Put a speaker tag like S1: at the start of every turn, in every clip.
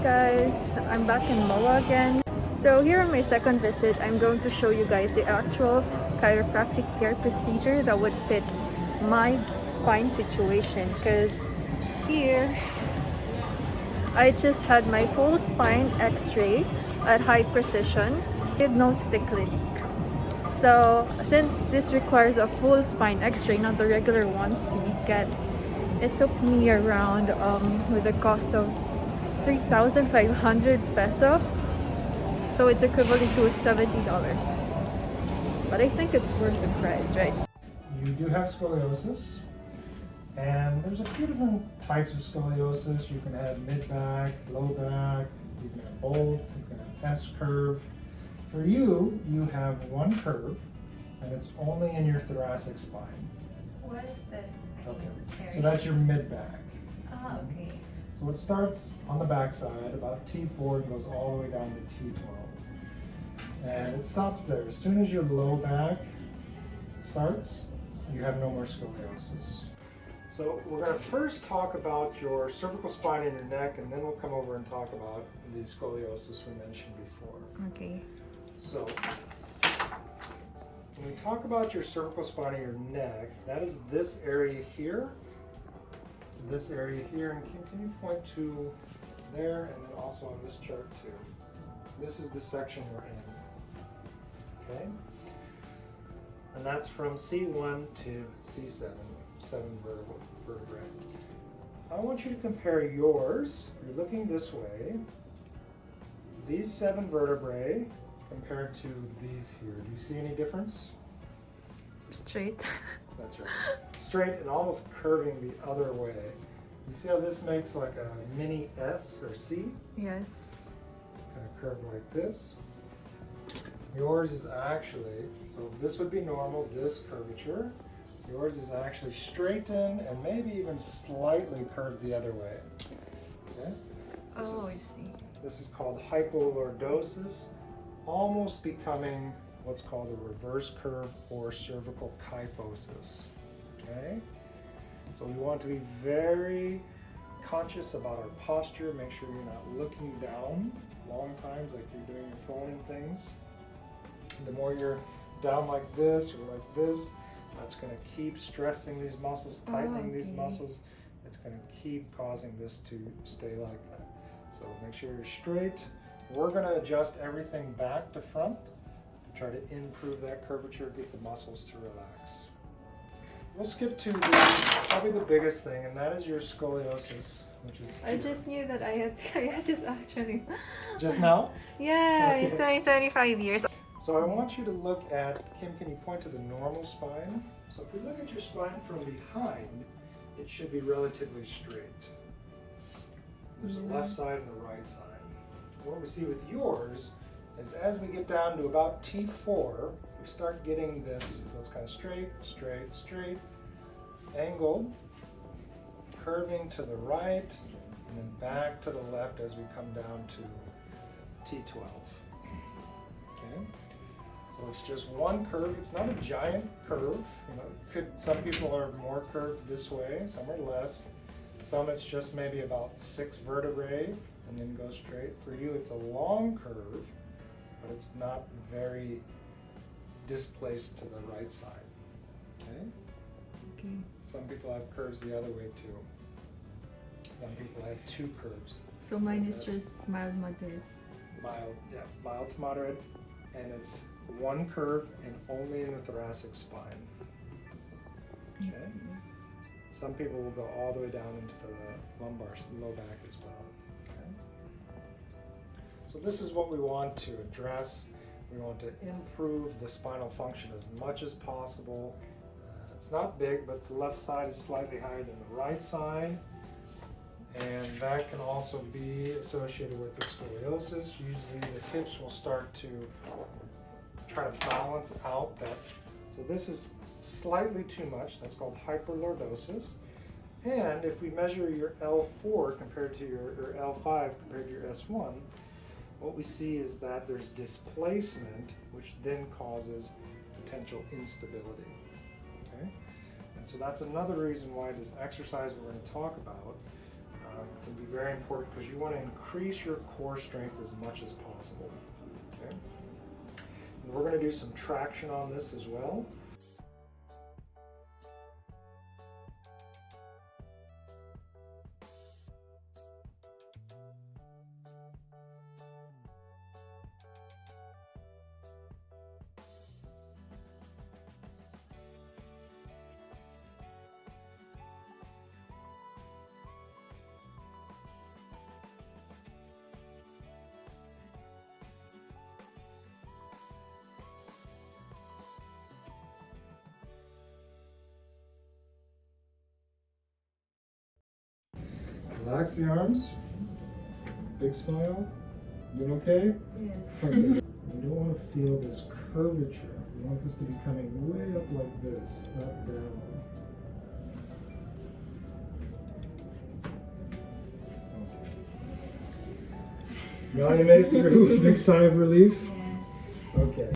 S1: guys, I'm back in MOA again. So here on my second visit, I'm going to show you guys the actual chiropractic care procedure that would fit my spine situation, because here I just had my full spine x-ray at high precision with no stick clinic. So since this requires a full spine x-ray, not the regular ones we get, it took me around with a cost of 3,500 peso. So it's equivalent to $70. But I think it's worth the price, right?
S2: You do have scoliosis, and there's a few different types of scoliosis. You can have mid-back, low back, you can have both, you can have S-curve. For you, you have one curve, and it's only in your thoracic spine.
S1: What is that?
S2: Okay. So that's your mid-back.
S1: Ah, okay.
S2: So it starts on the back side, about T4, and goes all the way down to T12. And it stops there. As soon as your low back starts, you have no more scoliosis. So we're going to first talk about your cervical spine and your neck, and then we'll come over and talk about the scoliosis we mentioned before.
S1: Okay.
S2: So when we talk about your cervical spine and your neck, that is this area here, and Kim, can you point to there, and then also on this chart too. This is the section we're in, okay? And that's from C1 to C7, 7 vertebrae. I want you to compare yours, if you're looking this way, these 7 vertebrae compared to these here. Do you see any difference?
S1: Straight.
S2: That's right. Straight and almost curving the other way. You see how this makes like a mini S or C?
S1: Yes.
S2: Kind of curve like this. Yours is actually, so this would be normal, this curvature. Yours is actually straightened and maybe even slightly curved the other way. Okay? I see. This is called hypolordosis, almost becoming what's called a reverse curve or cervical kyphosis. Okay? So we want to be very conscious about our posture. Make sure you're not looking down long times like you're doing your phone and things. The more you're down like this or like this, that's going to keep stressing these muscles, tightening these muscles. It's going to keep causing this to stay like that. So make sure you're straight. We're going to adjust everything back to front to try to improve that curvature, get the muscles to relax. We'll skip to probably the biggest thing, and that is your scoliosis, which is here.
S1: I just knew that I just actually.
S2: Just now?
S1: Yeah,
S2: Okay.
S1: it's only 35 years.
S2: So I want you to look at, Kim, can you point to the normal spine? So if we look at your spine from behind, it should be relatively straight. There's a left side and a right side. What we see with yours is as we get down to about T4, we start getting this, so it's kind of straight, straight, straight, angled, curving to the right, and then back to the left as we come down to T12. Okay? So it's just one curve. It's not a giant curve. Some people are more curved this way, some are less. Some it's just maybe about 6 vertebrae and then go straight. For you, it's a long curve, but it's not very displaced to the right side. Okay?
S1: Okay.
S2: Some people have curves the other way too. Some people have 2 curves.
S1: So mine is just mild, moderate.
S2: Mild to moderate, and it's one curve and only in the thoracic spine. Okay? Some people will go all the way down into the lumbar, low back as well. Okay? So this is what we want to address. We want to improve the spinal function as much as possible. It's not big, but the left side is slightly higher than the right side. And that can also be associated with the scoliosis. Usually the hips will start to try to balance out that. So this is slightly too much. That's called hyperlordosis. And if we measure your L4 compared to your L5 compared to your S1, what we see is that there's displacement, which then causes potential instability. Okay? And so that's another reason why this exercise we're going to talk about can be very important because you want to increase your core strength as much as possible. Okay? And we're going to do some traction on this as well. Relax the arms. Big smile. Doing okay?
S1: Yes.
S2: Okay. You don't want to feel this curvature. You want this to be coming way up like this, not down. Okay. Now you made it through. Big sigh of relief?
S1: Yes.
S2: Okay.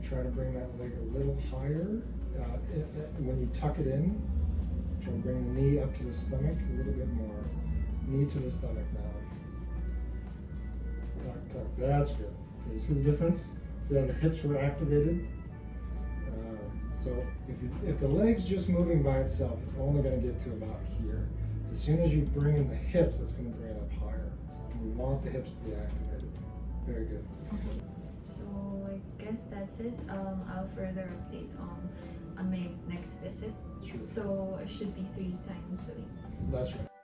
S2: Try to bring that leg a little higher. When you tuck it in, try to bring the knee up to the stomach a little bit more. Knee to the stomach now. Tuck, tuck. That's good. Okay, you see the difference? See how the hips were activated? So if the leg's just moving by itself, it's only going to get to about here. As soon as you bring in the hips, it's going to bring it up higher. And we want the hips to be activated. Very good.
S1: Okay. So I guess that's it. I'll further update on my next visit.
S2: Sure.
S1: So it should be 3 times a week.
S2: That's right.